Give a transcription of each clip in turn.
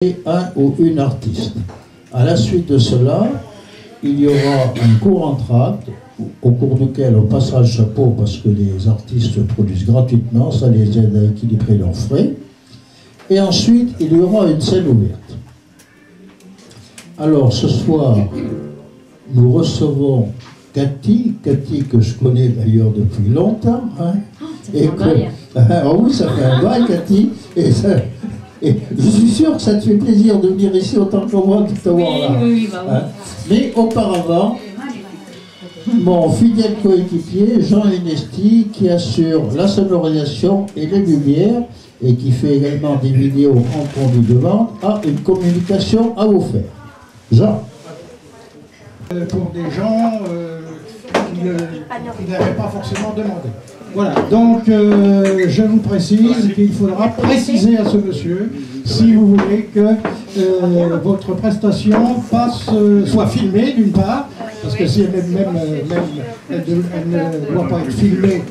un ou une artiste. À la suite de cela, il y aura un court entracte au cours duquel on passera le chapeau parce que les artistes produisent gratuitement, ça les aide à équilibrer leurs frais. Et ensuite, il y aura une scène ouverte. Alors ce soir, nous recevons Cathy que je connais d'ailleurs depuis longtemps. Hein, ça fait un bail. Ah oui, ça fait un bail, Cathy. Et je suis sûr que ça te fait plaisir de venir ici autant que moi de t'avoir là. Oui, bah oui. Hein. Mais auparavant, mon fidèle coéquipier, Jean Enesti, qui assure la sonorisation et les lumières, et qui fait également des vidéos en conduit de vente, a une communication à vous faire. Jean. Pour des gens qui n'avaient pas forcément demandé. Voilà, donc je vous précise qu'il faudra préciser à ce monsieur, si vous voulez que votre prestation soit filmée d'une part, parce que si elle ne doit pas être filmée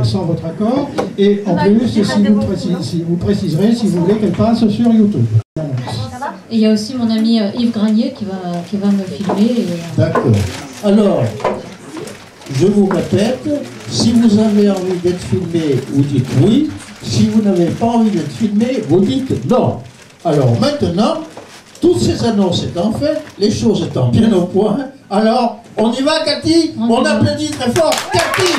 sans votre accord, et en plus, si vous préciserez si vous voulez qu'elle passe sur YouTube. Et il y a aussi mon ami Yves Granier qui va me filmer. D'accord. Alors, je vous répète, si vous avez envie d'être filmé, vous dites oui. Si vous n'avez pas envie d'être filmé, vous dites non. Alors maintenant, toutes ces annonces étant faites, les choses étant bien au point, alors on y va, Cathy? On applaudit très fort, Cathy!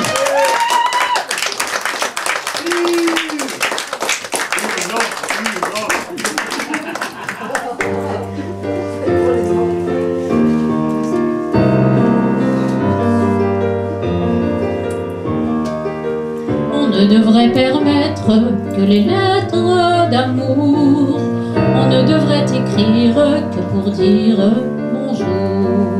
On ne devrait permettre que les lettres d'amour. On ne devrait écrire que pour dire bonjour.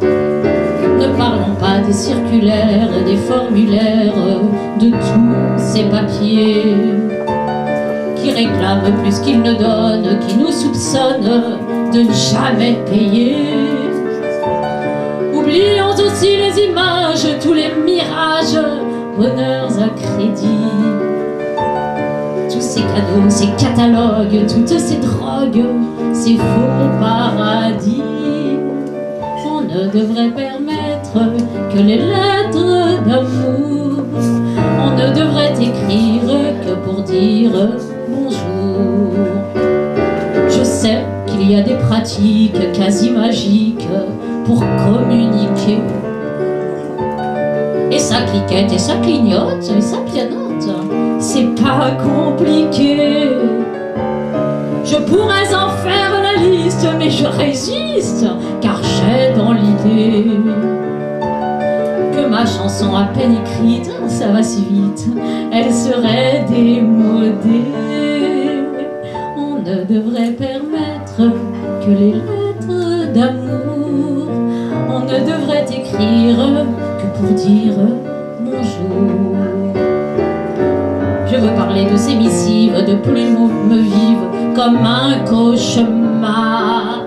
Ne parlons pas des circulaires, des formulaires, de tous ces papiers qui réclament plus qu'ils ne donnent, qui nous soupçonnent de ne jamais payer. Oublions aussi les images, tous les mirages, bonheurs à crédit, tous ces cadeaux, ces catalogues, toutes ces drogues, ces faux paradis. On ne devrait permettre que les lettres d'amour. On ne devrait écrire que pour dire bonjour. Je sais qu'il y a des pratiques quasi magiques pour communiquer. Et ça cliquette, et ça clignote, et ça pianote. C'est pas compliqué. Je pourrais en faire la liste, mais je résiste, car j'ai dans l'idée que ma chanson à peine écrite, ça va si vite, elle serait démodée. On ne devrait permettre que les lettres d'amour. On ne devrait écrire que pour dire bonjour. Je veux parler de ces missives, de plumes vives comme un cauchemar.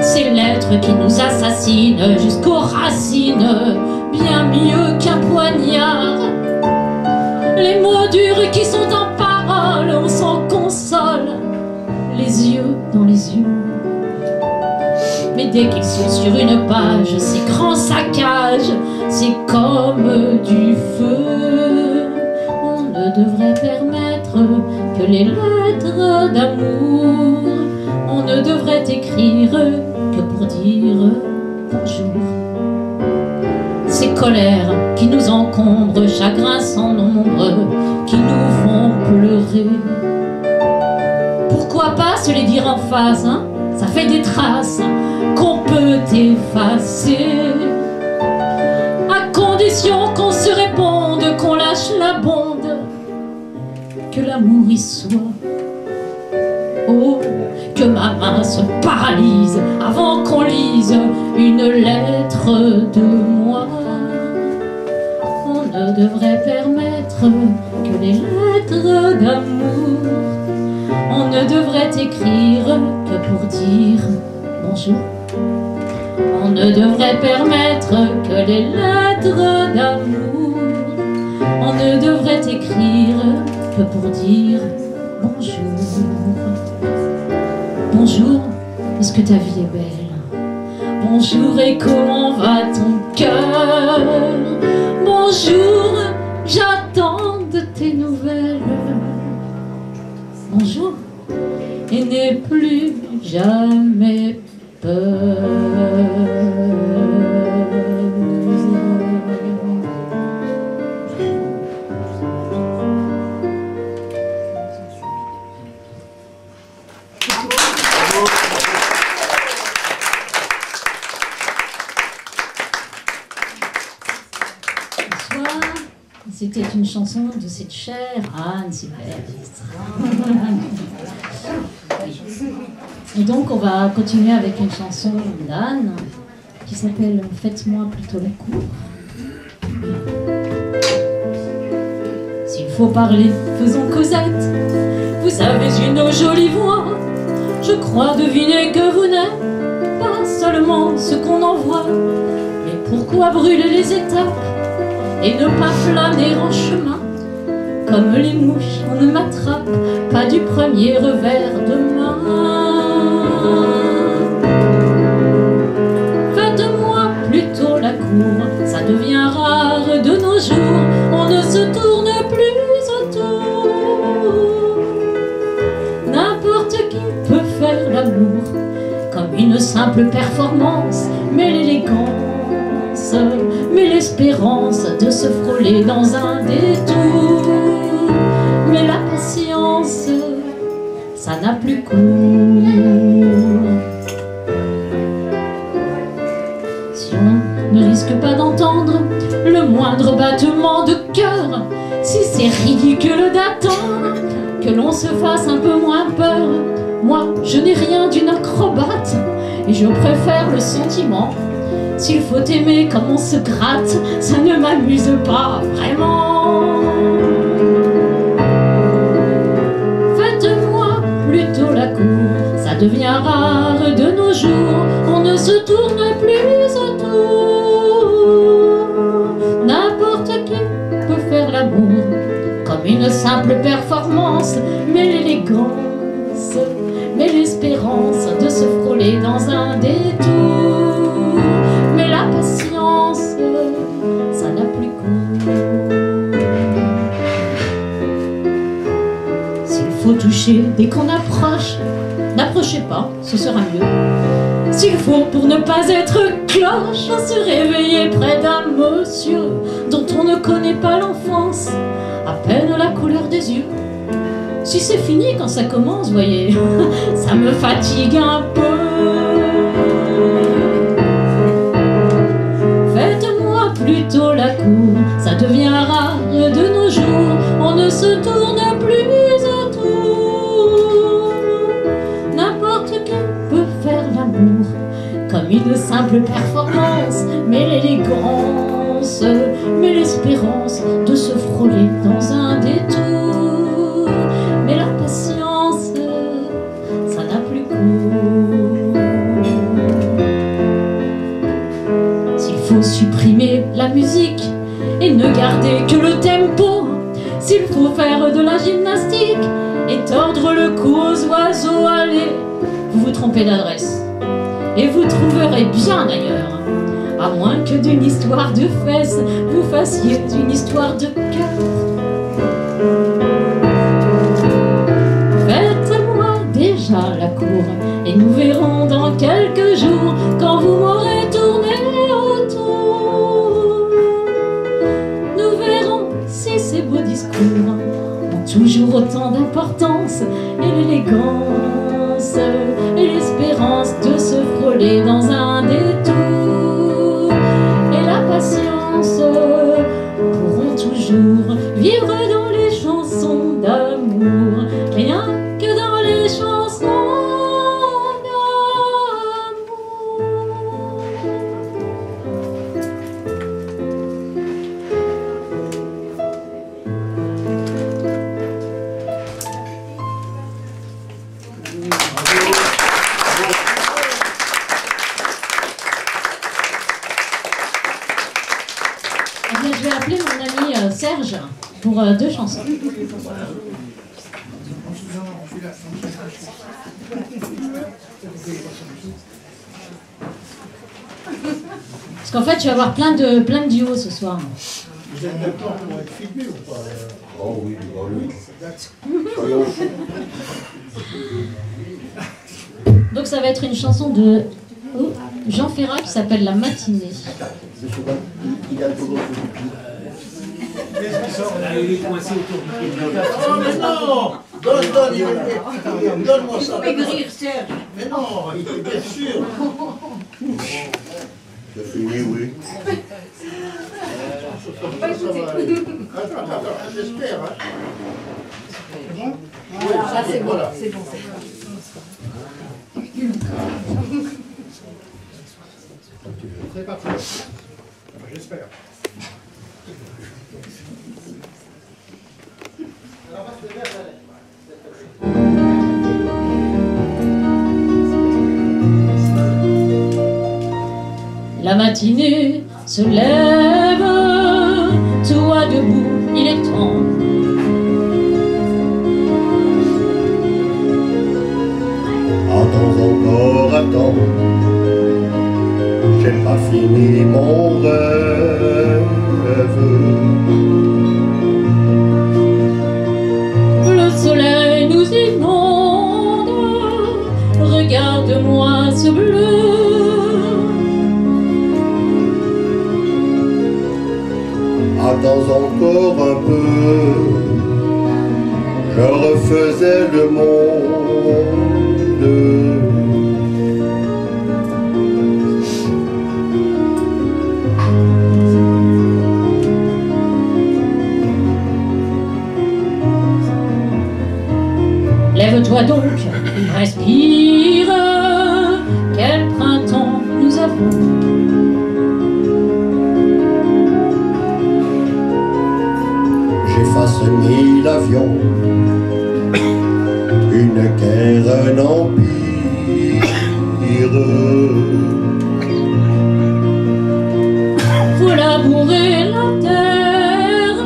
Ces lettres qui nous assassinent jusqu'aux racines, bien mieux qu'un poignard. Les mots durs qui sont en parole, on s'en console, les yeux dans les yeux. Mais dès qu'ils sont sur une page, ces grands saccages, c'est comme du feu. On ne devrait permettre que les lettres d'amour. On ne devrait écrire que pour dire bonjour. Ces colères qui nous encombrent, chagrins sans nombre, qui nous font pleurer. Pourquoi pas se les dire en face, hein? Ça fait des traces qu'on peut effacer, à condition qu'on se réponde, qu'on lâche la bonde, que l'amour y soit. Oh, que ma main se paralyse avant qu'on lise une lettre de moi. On ne devrait permettre que les lettres d'amour. On ne devrait écrire que pour dire bonjour. On ne devrait permettre que les lettres d'amour. On ne devrait écrire que pour dire bonjour. Bonjour, est-ce que ta vie est belle? Bonjour, et comment va ton cœur? Bonjour, j'attends de tes nouvelles. Bonjour, et n'aie plus jamais peur. C'était une chanson de cette chère Anne Sylvestre. Et donc on va continuer avec une chanson d'Anne qui s'appelle « Faites-moi plutôt la cour ». S'il faut parler, faisons causette. Vous avez une jolie voix. Je crois deviner que vous n'êtes pas seulement ce qu'on en voit. Mais pourquoi brûler les étapes et ne pas flâner en chemin? Comme les mouches, on ne m'attrape pas du premier revers de main. Faites-moi plutôt la cour, ça devient rare de nos jours. On ne se tourne plus autour. N'importe qui peut faire l'amour, comme une simple performance, mais l'élégance, mais l'espérance de se frôler dans un détour. Mais la patience, ça n'a plus cours. Si on ne risque pas d'entendre le moindre battement de cœur, si c'est ridicule d'attendre que l'on se fasse un peu moins peur, moi je n'ai rien d'une acrobate et je préfère le sentiment. S'il faut aimer comme on se gratte, ça ne m'amuse pas vraiment. Faites-moi plutôt la cour, ça devient rare de nos jours. On ne se tourne plus autour. N'importe qui peut faire l'amour, comme une simple performance. Mais l'élégance, mais l'espérance de se frôler dans un détour. Mais la patience, ça n'a plus cours. S'il faut toucher dès qu'on approche, n'approchez pas, ce sera mieux. S'il faut pour ne pas être cloche, se réveiller près d'un monsieur dont on ne connaît pas l'enfance, à peine la couleur des yeux. Si c'est fini quand ça commence, voyez, ça me fatigue un peu. Faites-moi plutôt la cour, ça devient rare de nos jours. On ne se tourne plus autour. N'importe qui peut faire l'amour, comme une simple performance. Mais l'élégance, mais l'espérance de se frôler dans un détour. Mais la patience, ça n'a plus cours. S'il faut supprimer la musique et ne garder que le tempo, s'il faut faire de la gymnastique et tordre le cou aux oiseaux, allez, vous vous trompez d'adresse. Et vous trouverez bien d'ailleurs, à moins que d'une histoire de fesses, vous fassiez une histoire de cœur. Faites-moi déjà la cour, et nous verrons dans quelques jours, quand vous m'aurez tourné autour. Nous verrons si ces beaux discours ont toujours autant d'importance, et l'élégance, et l'espérance de se frôler dans un détour. Et la patience pourront toujours vivre dans les chansons d'amour, rien que dans les chansons je vais appeler mon ami Serge pour 2 chansons. Parce qu'en fait, tu vas avoir plein de duos ce soir. Vous êtes d'accord pour être filmé ou pas? Oh oui, oui. Soyons fous. Donc ça va être une chanson de Jean Ferrat qui s'appelle La Matinée. Il a toujours il est coincé autour du pied. Oh mais non! Donne-moi ça. Maigrir, Serge. Mais non, il est bien sûr. C'est fini, oui. Attends, j'espère. Hein. C'est bon? Voilà, là, c'est bon, Voilà. c'est bon. C'est parti. J'espère. La matinée se lève, toi debout, il est temps. Attends encore, attends. J'ai pas fini mon rêve. Le soleil nous inonde, regarde-moi ce bleu. Attends encore un peu. Je refaisais le monde. Lève-toi donc, respire, quel printemps nous avons. J'ai façonné l'avion, une guerre, un empire. Faut labourer la terre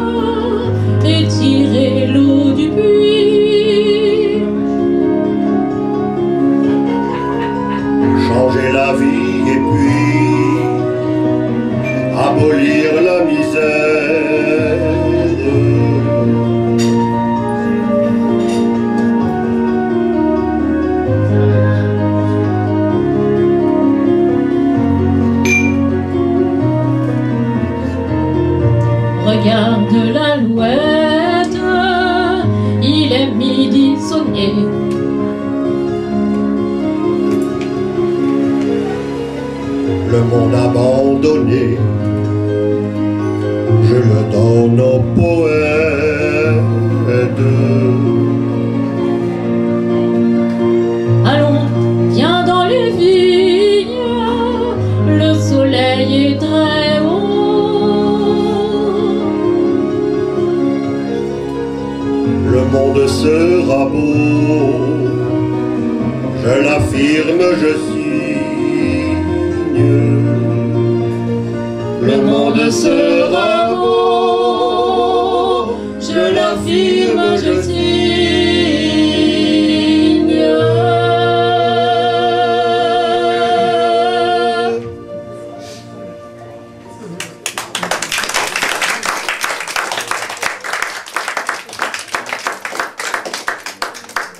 et tirer l'eau du puits. Changer la vie et puis abolir la misère. Regarde l'alouette, il est midi sonné. Le monde abandonné, je le donne aux poètes. Allons, viens dans les vignes, le soleil est très haut. Le monde sera beau, je l'affirme, je signe. Le monde sera beau, je l'affirme, je signe.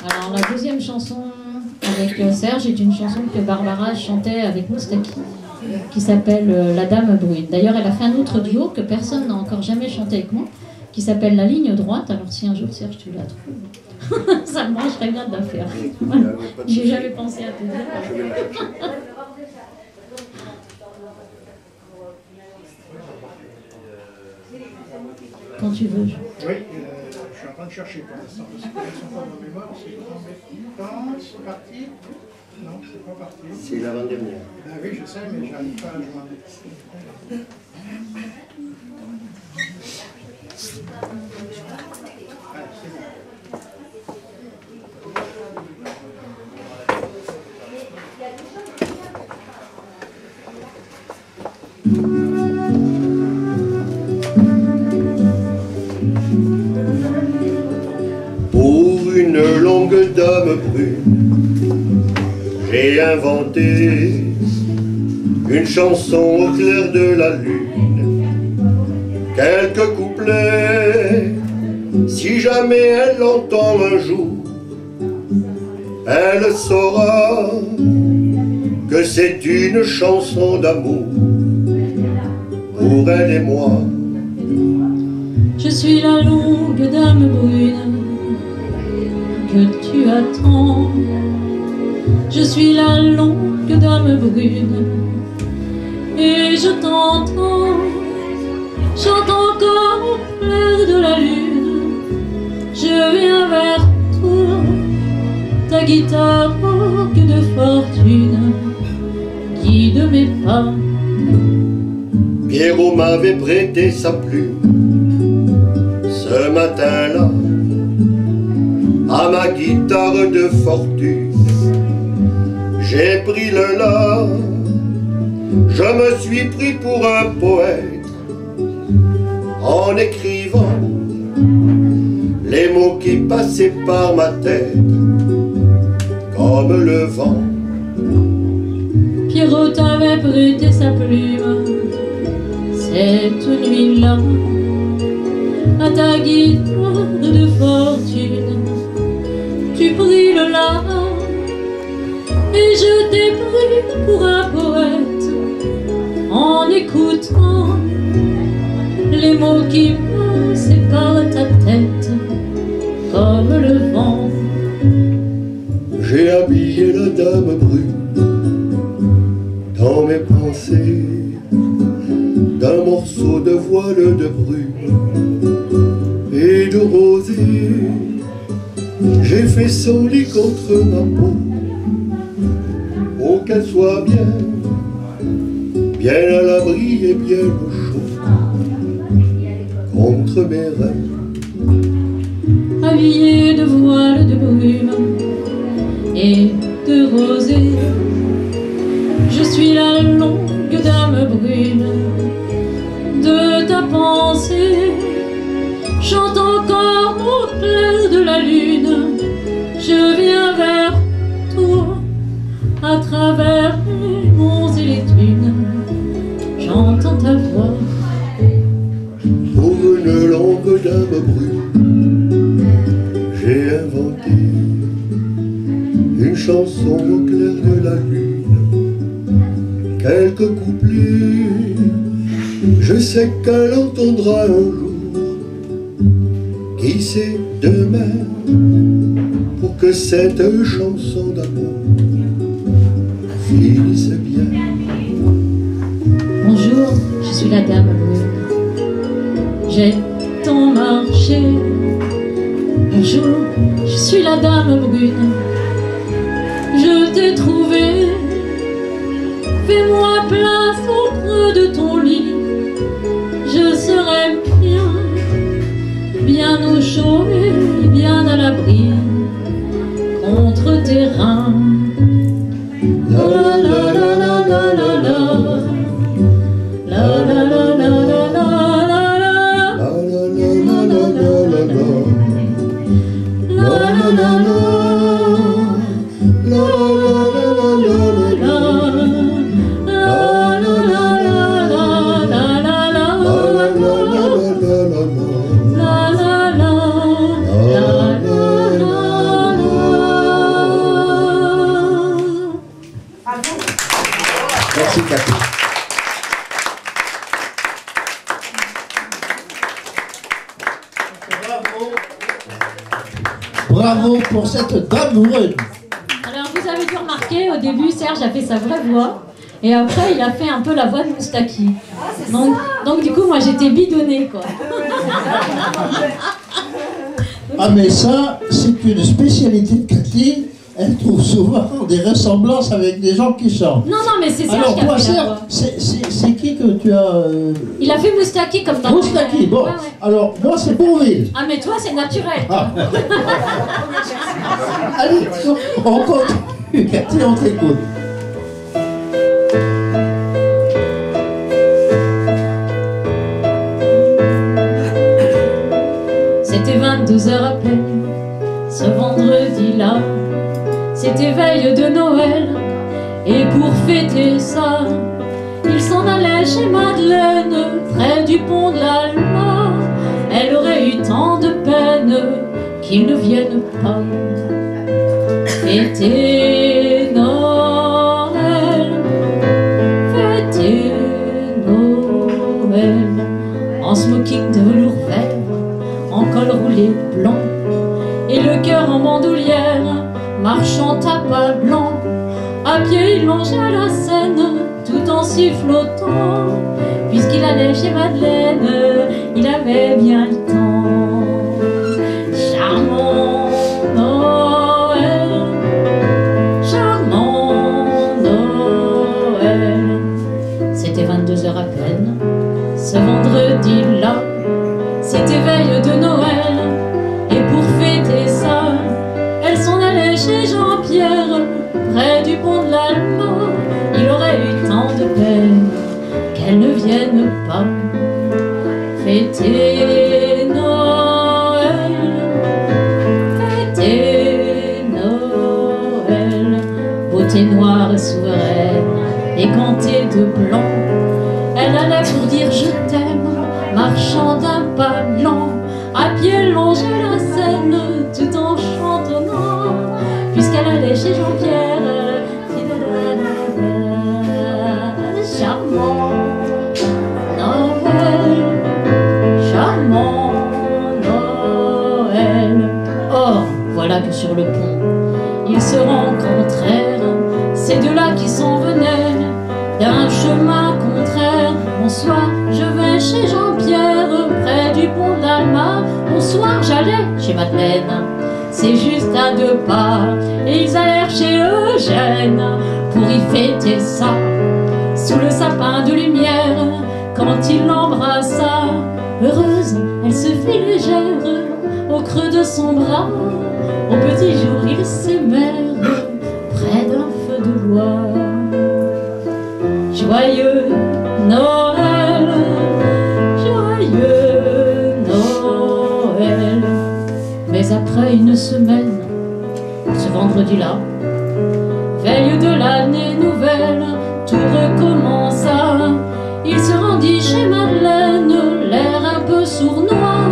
Alors la deuxième chanson avec Serge est une chanson que Barbara chantait avec Moustaki, qui s'appelle La Dame Bruine. D'ailleurs, elle a fait un autre duo que personne n'a encore jamais chanté avec moi, qui s'appelle La Ligne Droite. Alors si un jour Serge tu la trouves, ça me brancherait bien de la faire. J'ai jamais pensé à te dire. Quand tu veux. Oui, je suis en train de chercher pour l'instant, parce qu'elles ne sont pas dans mes modes, c'est embêtant, c'est parti. Non, c'est pas parti. C'est l'avant-dernière. Ben oui, je sais, mais j'arrive pas à joindre. Allez, c'est bon. Pour une longue dame brune, J'ai inventé une chanson au clair de la lune, quelques couplets, si jamais elle l'entend un jour, elle saura que c'est une chanson d'amour pour elle et moi. Je suis la longue dame brune que tu attends. Je suis la longue dame brune et je t'entends. Chante encore au clair de la lune. Je viens vers toi, ta guitare orgue de fortune guide mes pas. Pierrot m'avait prêté sa plume ce matin-là à ma guitare de fortune. J'ai pris le la, je me suis pris pour un poète en écrivant les mots qui passaient par ma tête comme le vent. Pierrot t'avait prêté sa plume cette nuit-là à ta guitare de fortune. Tu pris le la et je t'ai pris pour un poète en écoutant les mots qui passaient par ta tête comme le vent. J'ai habillé la dame brune dans mes pensées d'un morceau de voile de brume et de rosée. J'ai fait son lit contre ma peau pour qu'elle soit bien à l'abri et bien au chaud contre mes rêves. Habillée de voile de brume et de rosée, je suis la longue dame brune de ta pensée. Chante encore au clair de la lune. Je viens vers toi à travers les monts et les dunes. J'entends ta voix. Pour une longue dame brune, j'ai inventé une chanson au clair de la lune, quelques couplets, je sais qu'elle entendra un jour. Qui sait demain, pour que cette chanson d'amour finisse bien. Bonjour, je suis la dame brune. J'ai tant marché. Bonjour, je suis la dame brune. Je t'ai trouvé. Fais-moi place au creux de ton lit. Je serai bien au chaud et bien à l'abri contre tes reins. La la la la la la la la la la la la Merci Cathy. Bravo pour cette dame brune. Alors vous avez dû remarquer, au début Serge a fait sa vraie voix et après il a fait un peu la voix de Moustaki. Donc du coup moi j'étais bidonnée quoi. Ah mais ça, c'est une spécialité de Cathy. Elle trouve souvent des ressemblances avec des gens qui chantent. Non, mais c'est Serge alors, qui a toi, fait la Serge, voix. c'est qui que tu as... Il a fait Moustaki comme dans Moustaki, bon. Ouais. Alors, moi, c'est Bourvil. Ah mais toi c'est naturel. Ah. Allez, on continue. Cathy, on t'écoute. C'était 22 heures à peine, ce vendredi-là. C'était veille de Noël, fêter ça, il s'en allait chez Madeleine, près du pont de l'Alma. Elle aurait eu tant de peine qu'il ne vienne pas fêter Noël, fêter Noël, en smoking de velours vert, en col roulé blanc, et le cœur en bandoulière, marchant à pas blanc. À pied il longeait la Seine, tout en sifflotant, puisqu'il allait chez Madeleine, il avait bien le temps. Charmant Noël, charmant Noël. C'était 22 heures à peine, ce vendredi-là, c'était veille de Noël, et pour fêter ça, elle s'en allait chez Jean-Pierre, près du pont de l'Alma. Il aurait eu tant de peine qu'elle ne vienne pas fêter Noël, fêter Noël. Beauté noire souveraine, égantée de blanc, elle allait pour dire je t'aime, marchant d'un pas lent. À pied longeait la Seine, tout en chantonnant, puisqu'elle allait chez Jean-Pierre. Charmant Noël, charmant Noël. Or, voilà que sur le pont, ils se rencontrèrent, ces deux-là qui s'en venaient d'un chemin contraire. Bonsoir, je vais chez Jean-Pierre, près du pont d'Alma. Bonsoir, j'allais chez Madeleine, c'est juste à 2 pas. Et ils allèrent chez Eugène pour y fêter ça, sous le sapin de lumière. Quand il l'embrassa, heureuse, elle se fit légère au creux de son bras. Au petit jour, ils s'aimèrent près d'un feu de bois. Joyeux Noël, joyeux Noël. Mais après une semaine, ce vendredi-là, veille de l'année nouvelle, tout recommença. Il se rendit chez Madeleine, l'air un peu sournois.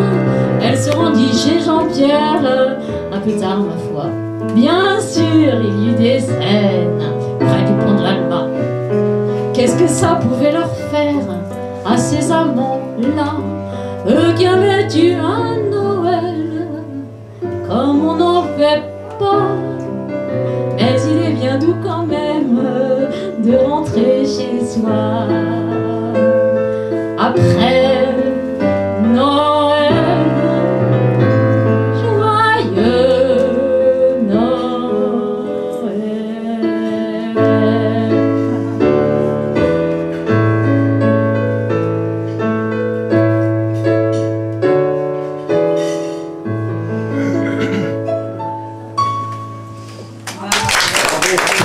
Elle se rendit chez Jean-Pierre, un peu tard ma foi. Bien sûr, il y eut des scènes près du pont de l'Alma. Qu'est-ce que ça pouvait leur faire à ces amants-là, eux qui avaient eu un Noël comme on n'en fait pas. Mais il est bien doux quand même de rentrer chez soi après Noël. Joyeux Noël.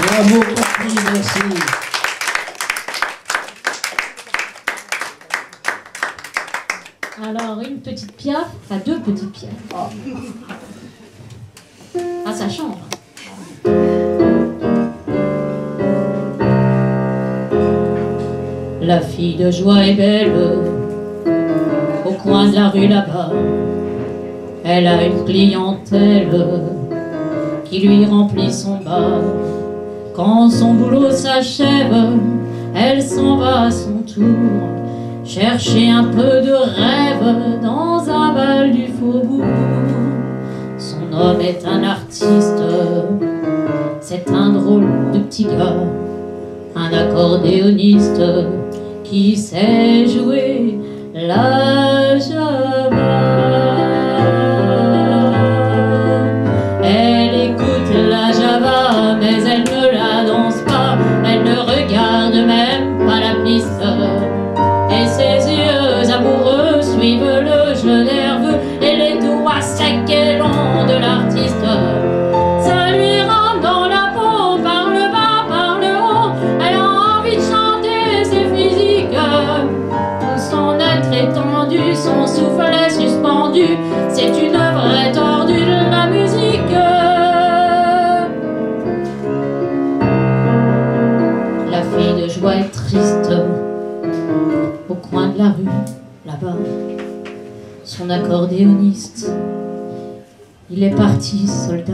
Bravo, Catherine, merci. Alors, une petite Piaf, enfin 2 petites Piaf. À sa chambre. La fille de joie est belle, au coin de la rue là-bas. Elle a une clientèle qui lui remplit son bar. Quand son boulot s'achève, elle s'en va à son tour chercher un peu de rêve dans un bal du faubourg. Son homme est un artiste, c'est un drôle de petit gars, un accordéoniste qui sait jouer la java. Elle écoute la java, mais elle ne la danse pas, elle ne regarde même pas la piste. Et ses yeux amoureux suivent le jeu nerveux et les doigts secs et longs de l'artiste. Ça lui rentre dans la peau, par le bas, par le haut. Elle a envie de chanter, c'est physique. Tout son être étendu, son souffle de la rue, là-bas, son accordéoniste, il est parti, soldat.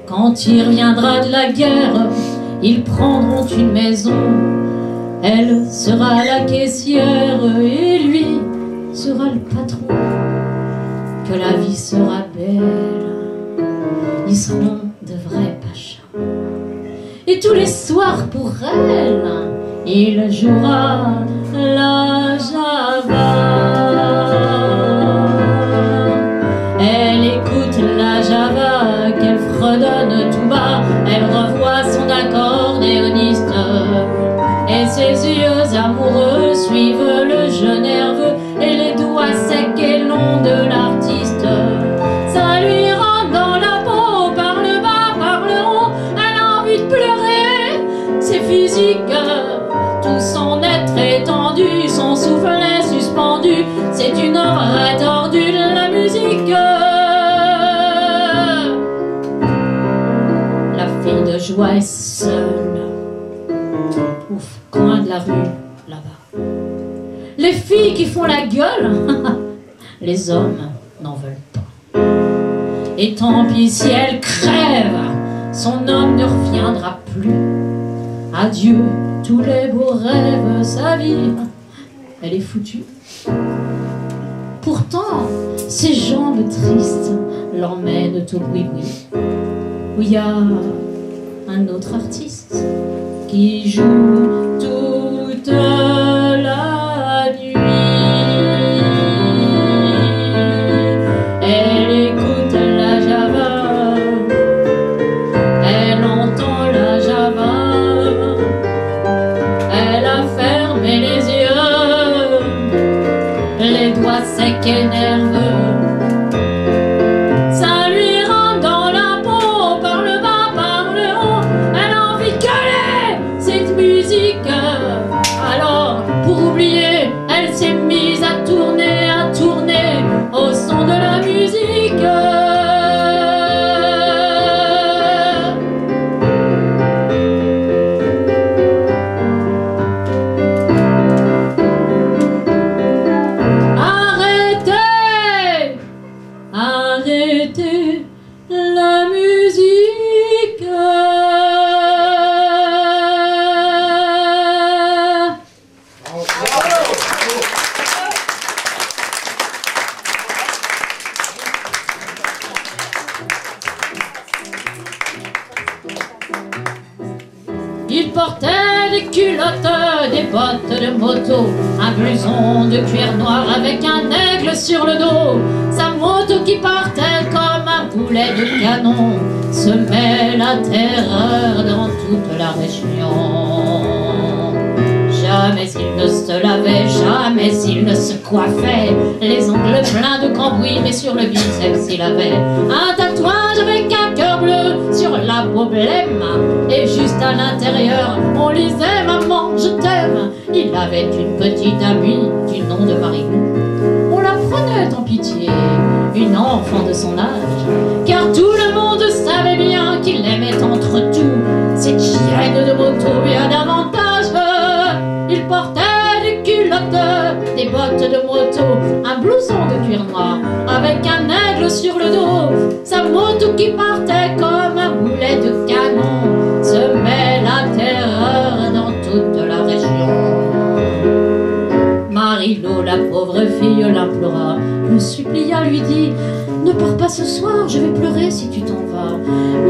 Quand il reviendra de la guerre, ils prendront une maison. Elle sera la caissière et lui sera le patron. Que la vie sera belle, ils seront de vrais pachas. Et tous les soirs pour elle, il jouera la java. Elle écoute la java qu'elle fredonne tout bas. Elle revoit son accordéoniste et ses yeux amoureux suivent le jeu nerveux et les doigts secs et longs de l'artiste. Ça lui rentre dans la peau par le bas, par le haut. Elle a envie de pleurer, c'est physique. Tout son être étendu, son souffle est suspendu. C'est une œuvre tordue de la musique. La fille de joie est seule au coin de la rue, là-bas. Les filles qui font la gueule, les hommes n'en veulent pas. Et tant pis si elle crève, son homme ne reviendra plus. Adieu tous les beaux rêves, sa vie, elle est foutue. Pourtant, ses jambes tristes l'emmènent au boui-boui, où il y a un autre artiste qui joue toute la nuit. Elle écoute la java, elle entend la java, elle a fermé les yeux, les doigts secs et nerveux. Ça lui rentre dans la peau, par le bas, par le haut. Elle a envie de gueuler cette musique. Alors, pour oublier, elle s'est mise à tourner au son de la musique. Arrêtez, arrêtez la musique. Il portait des culottes, des bottes de moto, un blouson de cuir noir avec un aigle sur le dos. Sa moto qui partait comme un boulet de canon semait la terreur dans toute la région. Jamais il ne se lavait, jamais il ne se coiffait, les ongles pleins de cambouis, mais sur le biceps il avait un tatouage avec un cœur bleu sur la peau blême. Et juste à l'intérieur, on lisait « Maman, je t'aime ». Il avait une petite amie du nom de Marie. On la prenait en pitié, une enfant de son âge, car tout le monde savait bien qu'il aimait entre tout cette chienne de moto bien davantage. Il portait des culottes, des bottes de moto, un blouson de cuir noir avec un aigle sur le dos. Sa moto qui partait comme un boulet de canon semait la terreur dans toute la région. Marie-Lo, la pauvre fille, l'implora, le supplia, lui dit « Ne pars pas ce soir, je vais pleurer si tu t'en vas. »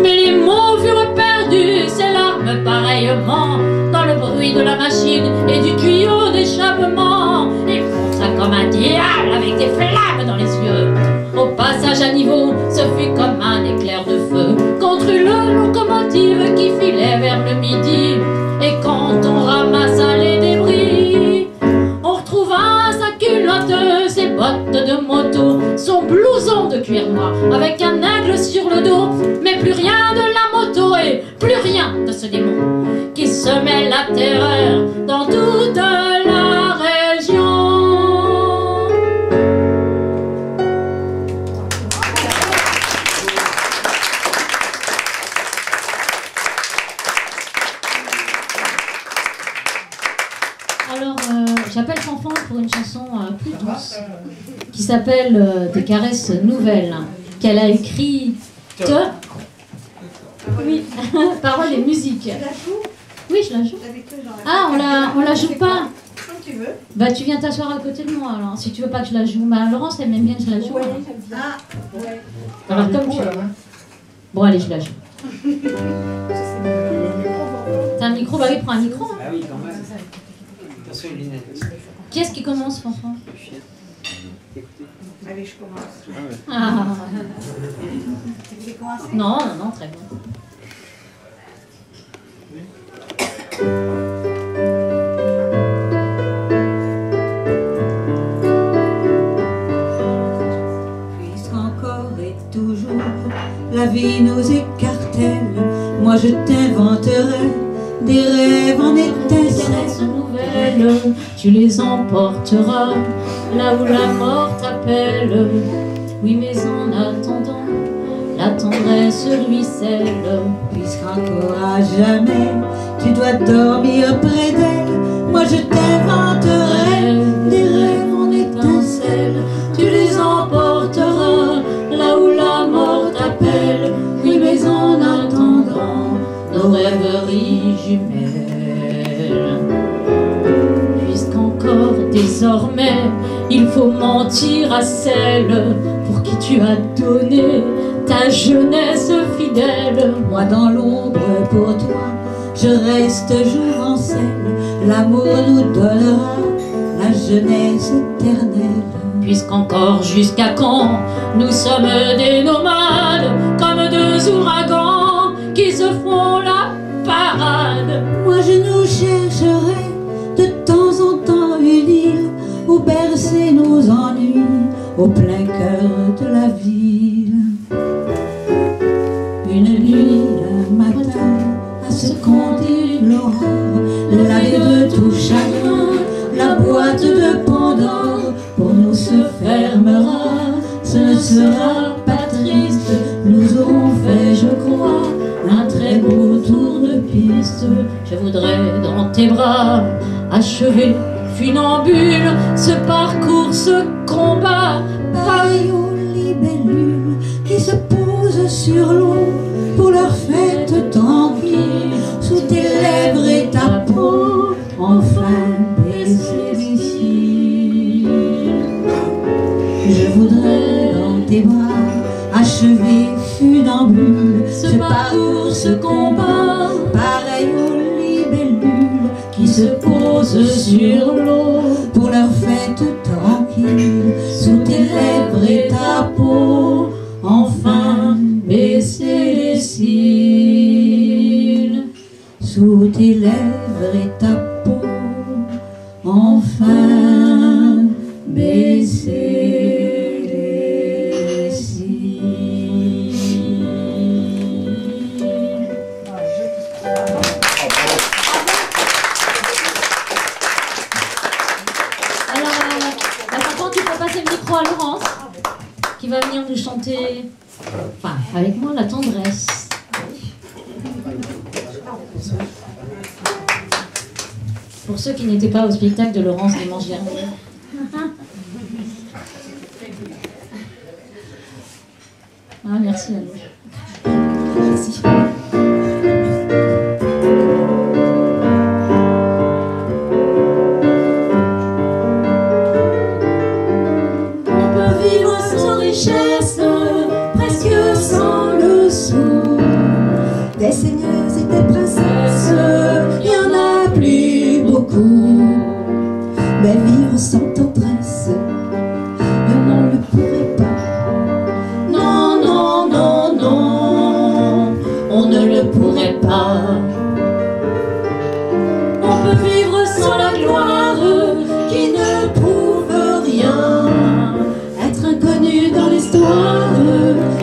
Mais les mots furent perdus, ses larmes pareillement, dans le bruit de la machine et du tuyau d'échappement. Il fonça comme un diable avec des flammes dans les yeux. Au passage à niveau, ce fut comme un éclair de feu contre une locomotive qui filait vers le midi. Et quand on ramassa les débris, on retrouva sa culotte, ses bottes de moto, son blouson de cuir noir avec un aigle sur le dos. Mais plus rien de la moto et plus rien de ce démon qui semait la terreur dans toute la région. Alors, j'appelle Fanfan pour une chanson plus douce, qui s'appelle Des caresses nouvelles, qu'elle a écrite. Oui, paroles et musique. Tu la joues? Oui, je la joue. D'habitude, j'en ai Ah, on la joue pas. Comme tu veux. Bah, tu viens t'asseoir à côté de moi, alors, si tu veux pas que je la joue. Bah, Laurence, elle m'aime bien que je la joue. Oui, j'aime bien. Ah, ouais. Alors, comme tu veux. Bon, allez, je la joue. T'as un micro? Bah oui, prends un micro. Ah oui, quand même. Attention les lunettes. Qui est-ce qui commence, Fanfan? Allez, je commence. Ah. Tu veux commencer? Non, non, non, très bien. Puisqu'encore et toujours la vie nous écartèle, moi je t'inventerai des rêves en étincelles. Caresses nouvelles, tu les emporteras là où la mort t'appelle. Oui, mais en attendant, la tendresse ruisselle. Puisqu'encore à jamais tu dois dormir près d'elle, moi je t'inventerai des rêves en étincelles. Tu les emporteras là où la mort t'appelle. Oui, mais en attendant, nos rêveries jumelles. Puisqu'encore désormais, il faut mentir à celle pour qui tu as donné ta jeunesse fidèle. Moi dans l'ombre pour toi, je reste jouvencelle. L'amour nous donnera la jeunesse éternelle. Puisqu'encore jusqu'à quand nous sommes des nomades, comme deux ouragans qui se font la parade. Moi je nous chercherai de temps en temps une île où bercer nos ennuis au plein cœur de la ville. Une nuit, un matin, à ce qu'on dit l'aurore, l'aller de tout chagrin, la boîte de Pandore pour nous se fermera. Ce ne sera pas triste, nous aurons fait, je crois, un très beau tour de piste. Je voudrais dans tes bras achever funambule ce parcours, ce combat. Pareil aux libellules qui se posent sur l'eau pour leur fête tranquille, sous tes lèvres et ta peau, enfin baiser les cils. Je voudrais dans tes bras achever funambule ce parcours, ce combat, pareil aux libellules qui se posent sur l'eau pour leur fête tranquille, sous tes lèvres et ta peau, enfin baisser les cils. Sous tes lèvres et ta peau, enfin baisser les cils. Alors, maintenant tu peux passer le micro à Laurence, qui va venir nous chanter, enfin, avec moi, la tendresse. Pour ceux qui n'étaient pas au spectacle de Laurence dimanche dernier. Ah, merci Anne. Merci. On peut vivre sans richesse, presque sans le sou. Des seigneurs et des princesses, il y en a plus beaucoup. Mais vivre sans tendresse, je n'en le pourrais pas. Non, non, non, non, on ne le pourrait pas. On peut vivre sans la gloire qui ne prouve rien. Être inconnu dans l'histoire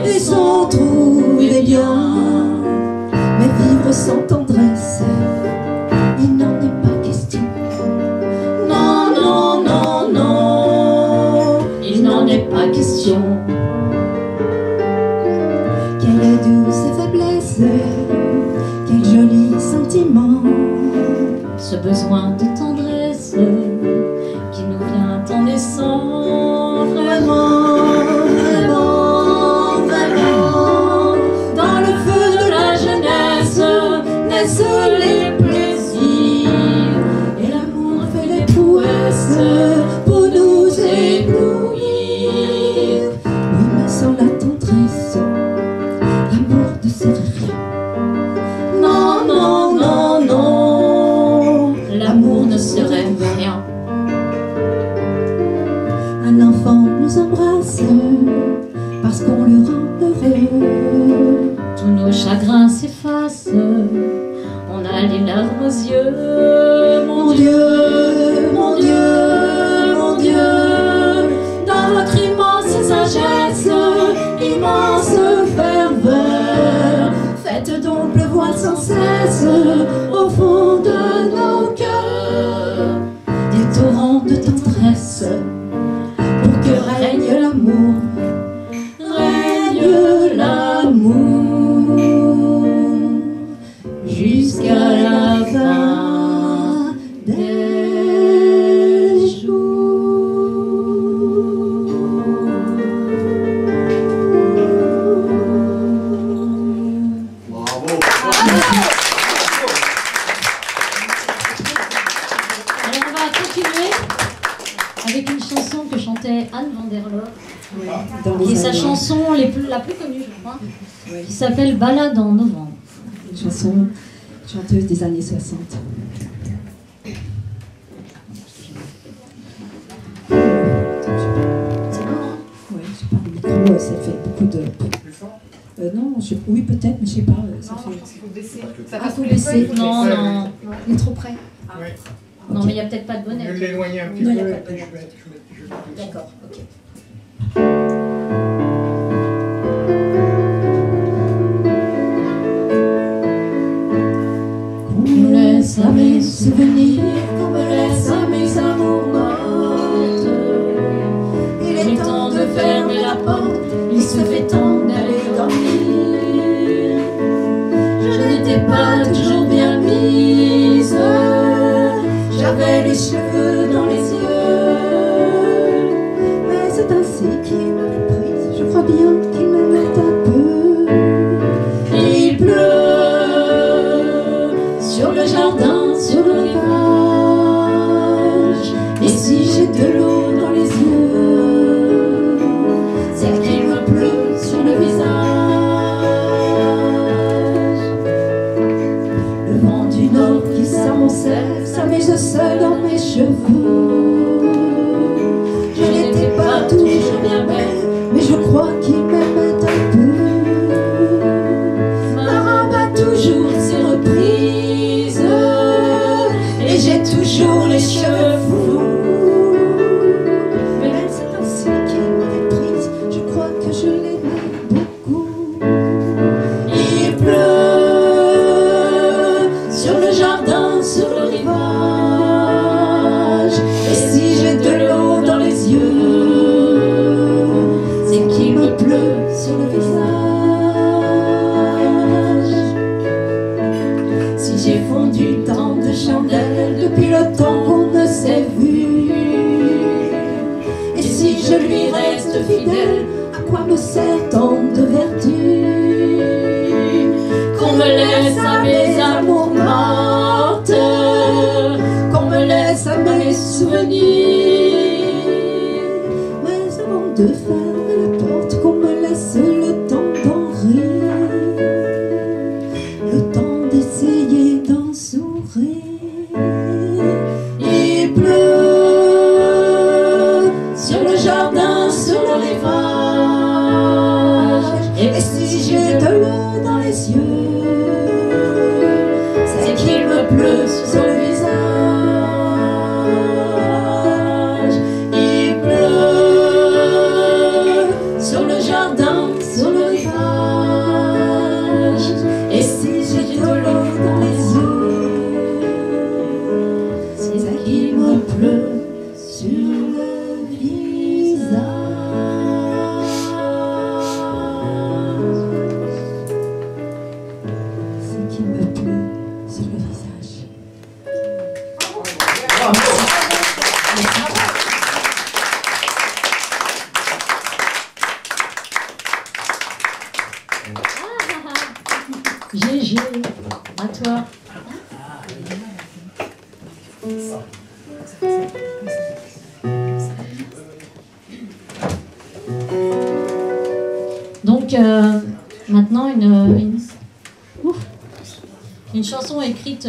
et s'en trouver bien. Mais vivre sans tendresse, il n'en est pas question. Non, non, non, non, il n'en est pas question. Quelle douce faiblesse, quel joli sentiment. Ce besoin de tendresse laisse les plaisirs, et l'amour fait les prouesses pour nous éblouir. Oui, mais sans la tendresse, l'amour ne serait rien. Non, non, non, non, L'amour ne serait rien. un enfant nous embrasse parce qu'on le rend heureux. Tous nos chagrins s'effacent, on a les larmes aux yeux. Mon Dieu, mon Dieu, mon Dieu, dans votre immense sagesse, immense ferveur, faites donc pleuvoir sans cesse au fond de nos cœurs Des torrents de tendresse, pour que règne l'amour, règne l'amour jusqu'à la fin des jours. Bravo. Alors on va continuer avec une chanson que chantait Anne van der Lof, qui est sa chanson la plus connue, je crois, qui s'appelle Ballade en novembre. Une chanson chanteuse des années 60. C'est bon, hein? Ouais, je sais pas, le micro, ça fait beaucoup de... non, oui peut-être, mais je sais pas, ça fait... Faut baisser. Ah, faut baisser. Non, non, Il est trop près. non, mais il n'y a peut-être pas de bonnet. Je l'éloigner un petit Non, peu. il y a pas de et puis bonnet. je vais- D'accord, ok. Qu'on me laisse à mes souvenirs, qu'on me laisse à mes amours mortes. Il est temps de fermer la porte, il se fait temps d'aller dormir. Je n'étais pas toujours bien mise, j'avais les cheveux dans les yeux. Mais c'est ainsi qu'il m'avait prise, je crois bien qu'il m'aimait un peu. Il pleut sur le jardin, sur le rivage. Et si j'ai de l'eau dans les yeux, c'est qu'il me pleut sur le visage. Le vent du nord qui s'amoncelle, s'amuse seul dans mes cheveux. Je n'étais pas toujours bien belle, mais je crois qu'il m'aimait un peu. Ma robe a toujours ses reprises, et j'ai toujours les cheveux fous. Mais c'est ainsi qu'il m'avait prise, je crois que je l'aimais beaucoup. Il pleut sur le jardin, sur le rivage. Et si j'ai de l'eau dans les yeux, c'est qu'il me pleut sur le visage. Si j'ai fondu tant de chandelles depuis le temps qu'on ne s'est vu, et si je lui reste fidèle, à quoi me sert tant de vertu? Qu'on me laisse à mes amours mortes, qu'on me laisse à mes souvenirs. Mais avant de fermer la porte, qu'on me laisse le temps d'en rire, le temps d'essayer d'en sourire. Il pleut sur le jardin, sur le rivage. Et si j'ai de l'eau dans les yeux, c'est qu'il me pleut sur le visage. Il pleut sur le jardin, sur le rivage. Et si j'ai de l'eau dans les yeux, c'est qu'il me pleut sur le visage. C'est qu'il me pleut sur le visage. GG, à toi. Donc, maintenant, une chanson écrite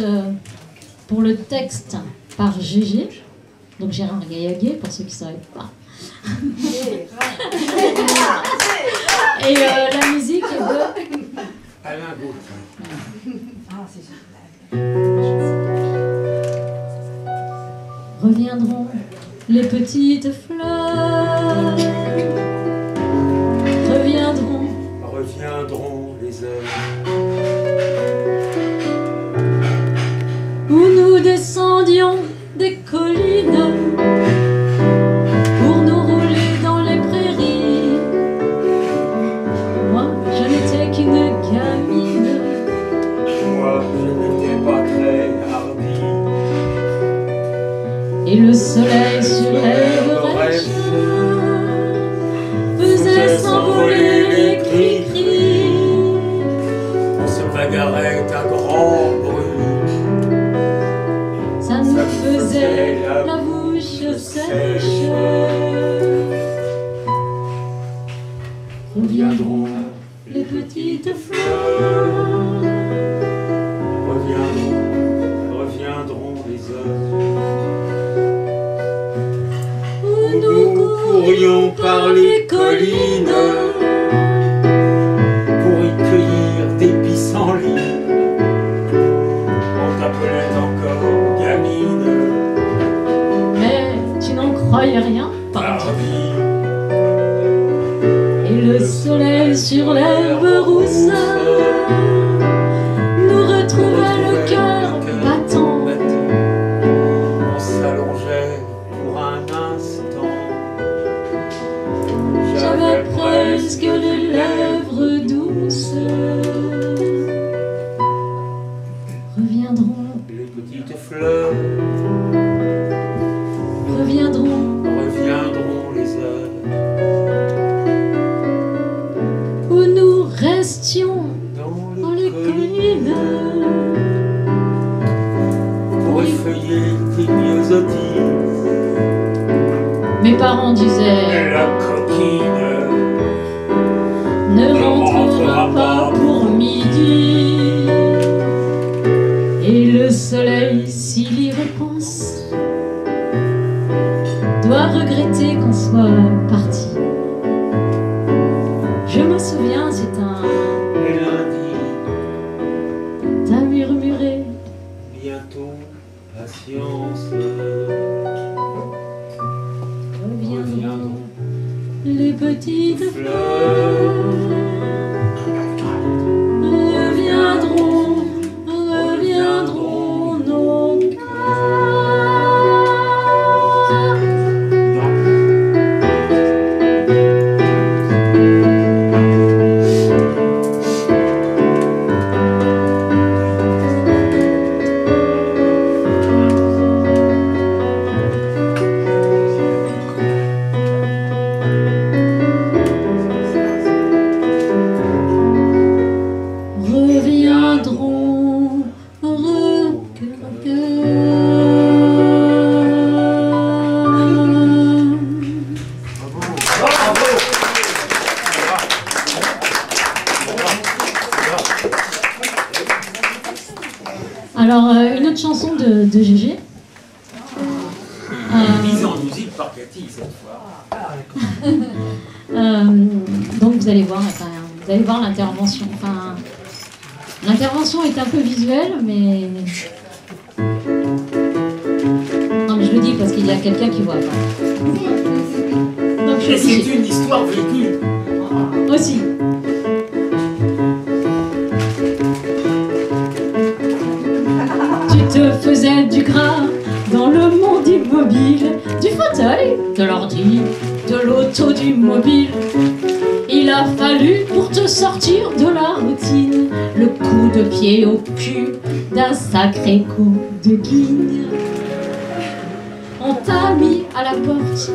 pour le texte par Gégé, donc Gérard Gaillaguet, pour ceux qui ne savaient pas. Et la musique est de Alain Gauthier. Reviendront les petites fleurs, Reviendront les heures où nous descendions des collines pour nous rouler dans les prairies. Moi, je n'étais qu'une gamine. Moi, je n'étais pas très hardi. Et le soleil sur l'herbe rêcheur faisait s'envoler les cris-cris. On se bagarrait à grand bruit. Ça nous faisait la bouche sèche. Reviendront les petites fleurs. Reviendront les heures Où nous courions par les collines pour y cueillir des pissenlits. On t'appelait encore gamine. Mais tu n'en croyais rien, Hardi. Et le soleil sur l'herbe rousse nous retrouvait le cœur battant. On s'allongeait pour un instant. J'avais presque les lèvres douces. Reviendront, Les petites fleurs. reviendront, Reviendront les heures où nous restions dans dans les collines pour effeuiller tes myosotis. Mes parents disaient La coquine ne rentrera pas pour midi. Et le soleil, s'il y repense, doit regretter qu'on soit parti. Je me souviens, c'est et lundi, t'as murmuré. bientôt, patience. Reviendront les petites fleurs. Reviendront nos cœurs. Reviendront Alors, une autre chanson de Gégé. Mise en musique par Cathy cette fois. Donc vous allez voir, l'intervention. Enfin, l'intervention est un peu visuelle, mais non, mais je le dis parce qu'il y a quelqu'un qui voit pas. Donc je Et suis c'est une histoire vécue. aussi. Tu te faisais du gras dans le monde immobile, du fauteuil, de l'ordi, de l'auto, du mobile. Il a fallu pour te sortir de la routine le coup de pied au cul d'un sacré coup de guigne. On t'a mis à la porte,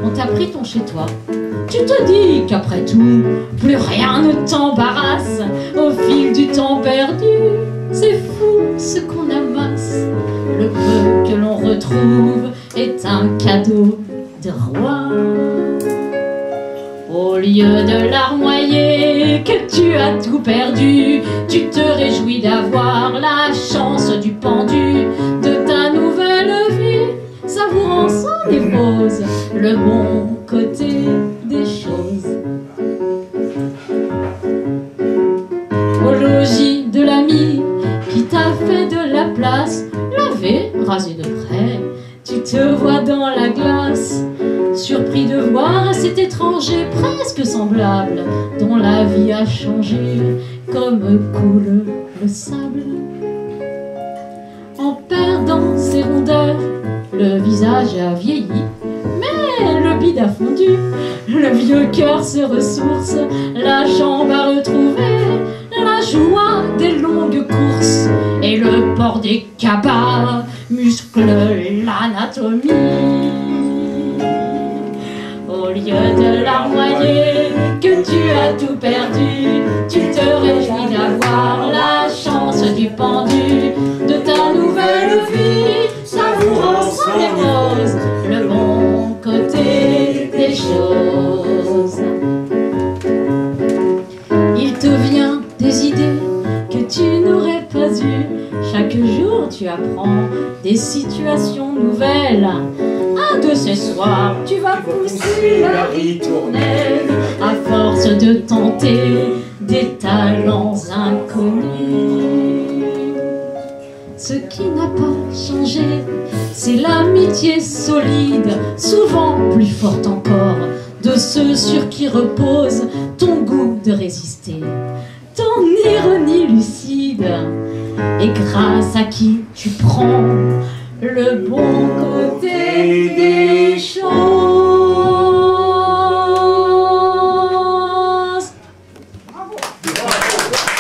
on t'a pris ton chez-toi. Tu te dis qu'après tout, plus rien ne t'embarrasse au fil du temps perdu. C'est fou ce qu'on amasse, le peu que l'on trouve est un cadeau de roi. Au lieu de larmoyer que tu as tout perdu, tu te réjouis d'avoir la chance du pendu de ta nouvelle vie, savourant sans névrose le bon côté des choses. Au logis de l'ami qui t'a fait de la place, lavé, rasé de près, tu te vois dans la glace, surpris de voir cet étranger presque semblable, dont la vie a changé comme coule le sable. En perdant ses rondeurs, le visage a vieilli, mais le bide a fondu, le vieux cœur se ressource, la jambe a retrouvé la joie des longues courses, et le port des cabas muscle l'anatomie. Au lieu de larmoyer que tu as tout perdu, tu te réjouis d'avoir la chance du pendu de ta nouvelle vie, savourant sans névrose le bon côté des choses. Il te vient des idées que tu n'aurais pas eues. Chaque jour tu apprends des situations nouvelles. Un de ces soirs tu vas pousser la ritournelle à force de tenter des talents inconnus. Ce qui n'a pas changé, c'est l'amitié solide, souvent plus forte encore, de ceux sur qui repose ton goût de résister, ton ironie lucide, et grâce à qui tu prends le bon côté des choses.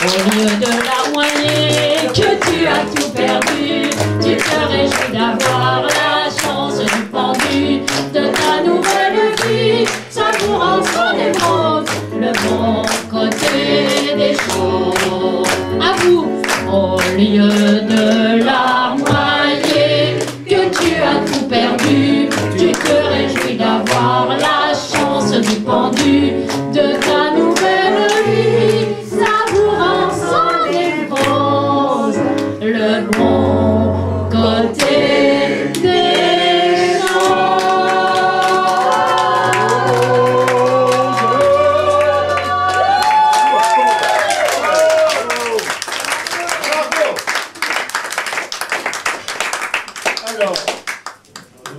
Au lieu de larmoyer que tu as tout perdu, tu te réjouis d'avoir la chance du pendu de ta nouvelle vie, savourant sans névrose le bon côté des choses. À vous, au lieu de larmoyer que tu as tout perdu, tu te réjouis d'avoir la chance du pendu de ta nouvelle vie, savourant sans névrose le bon côté des choses. Alors,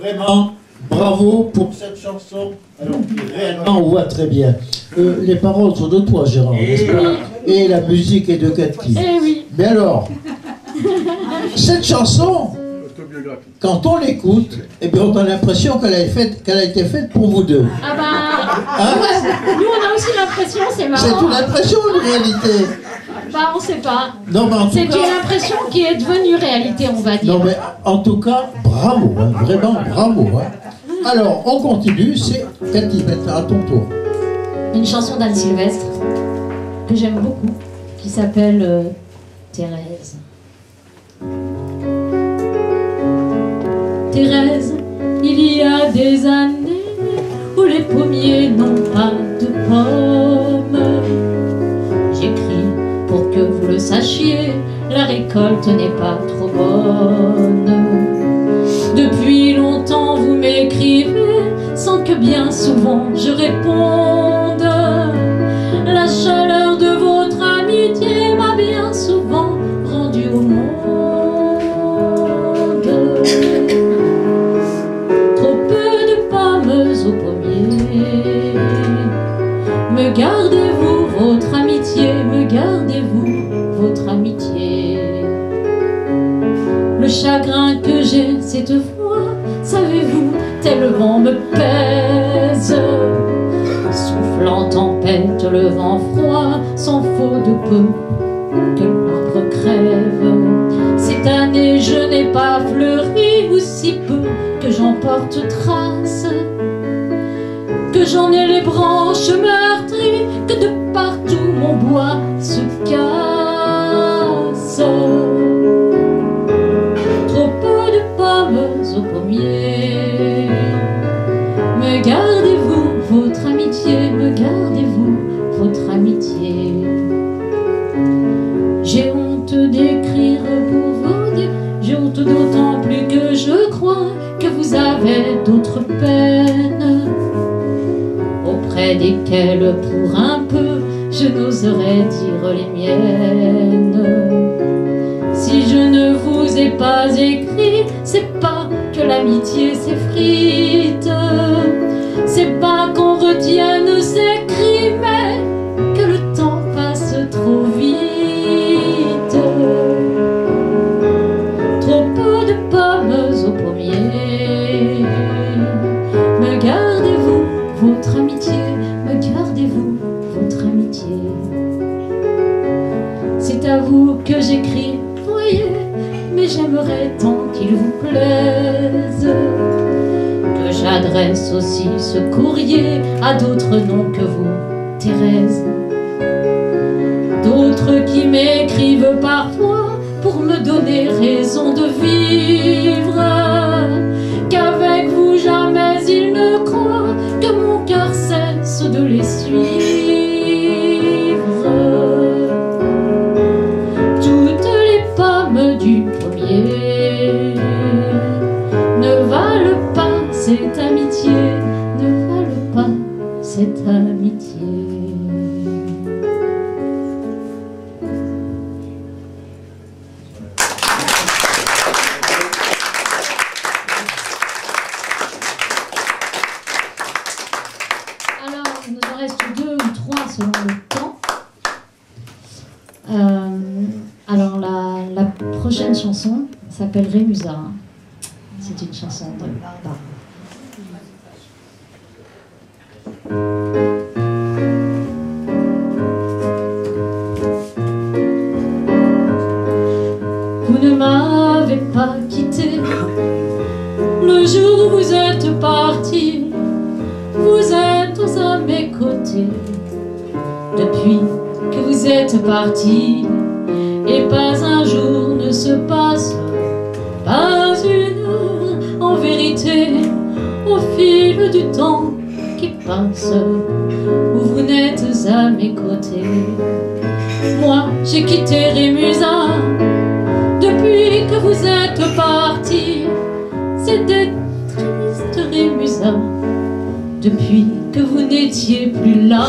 vraiment, bravo pour cette chanson. Alors, réellement, on voit très bien. Les paroles sont de toi, Gérard, n'est-ce pas? Et la musique est de Cathy. Eh oui. Mais alors, cette chanson, quand on l'écoute, eh bien, on a l'impression qu'elle a été faite pour vous deux. Ah bah, Hein? nous on a aussi l'impression, c'est marrant. C'est une impression, une réalité. Bah on sait pas. Non, mais en tout C'est cas, une impression qui est devenue réalité, on va dire. non, mais en tout cas, bravo, hein, vraiment bravo. Hein. Alors, on continue, c'est Cathy, maintenant à ton tour. Une chanson d'Anne Sylvestre que j'aime beaucoup, qui s'appelle Thérèse. Thérèse, il y a des années où les pommiers n'ont pas de pommes. J'écris pour que vous le sachiez, la récolte n'est pas trop bonne. Depuis longtemps vous m'écrivez sans que bien souvent je réponde. La chaleur de votre amitié m'a bien souvent rendu au monde. Trop peu de pommes au pommier. Me gardez-vous votre amitié, me gardez-vous votre amitié. Le chagrin que j'ai cette fois, savez-vous, tel vent me pèse. Soufflant tempête, le vent froid, s'en faut de peu que l'arbre crève. Cette année je n'ai pas fleuri, ou si peu que j'en porte trace, que j'en ai les branches meurtries, que de partout mon bois se casse. Trop peu de pommes au pommier. d'autres peines, auprès desquelles pour un peu je n'oserais dire les miennes. Si je ne vous ai pas écrit, c'est pas que l'amitié s'effrite, c'est pas qu'on retienne ses cris, mais que le temps passe trop vite. Trop peu de pommes au pommier. Me gardez-vous votre amitié, me gardez-vous votre amitié. C'est à vous que j'écris, voyez, mais j'aimerais tant qu'il vous plaise que j'adresse aussi ce courrier à d'autres noms que vous, Thérèse. D'autres qui m'écrivent parfois pour me donner raison de vivre, qu'avec vous jamais ils ne croient que mon cœur cesse de les suivre. Toutes les pommes du pommier ne valent pas cette amitié, ne valent pas cette amitié. Alors la prochaine chanson s'appelle Rémusa. C'est une chanson de Bach. Vous ne m'avez pas quitté le jour où vous êtes parti. Vous êtes à mes côtés depuis que vous êtes parti, et pas un jour ne se passe, pas une heure en vérité, au fil du temps qui passe, où vous n'êtes à mes côtés. Moi j'ai quitté Rémusa depuis que vous êtes parti. C'était triste Rémusa depuis que vous n'étiez plus là.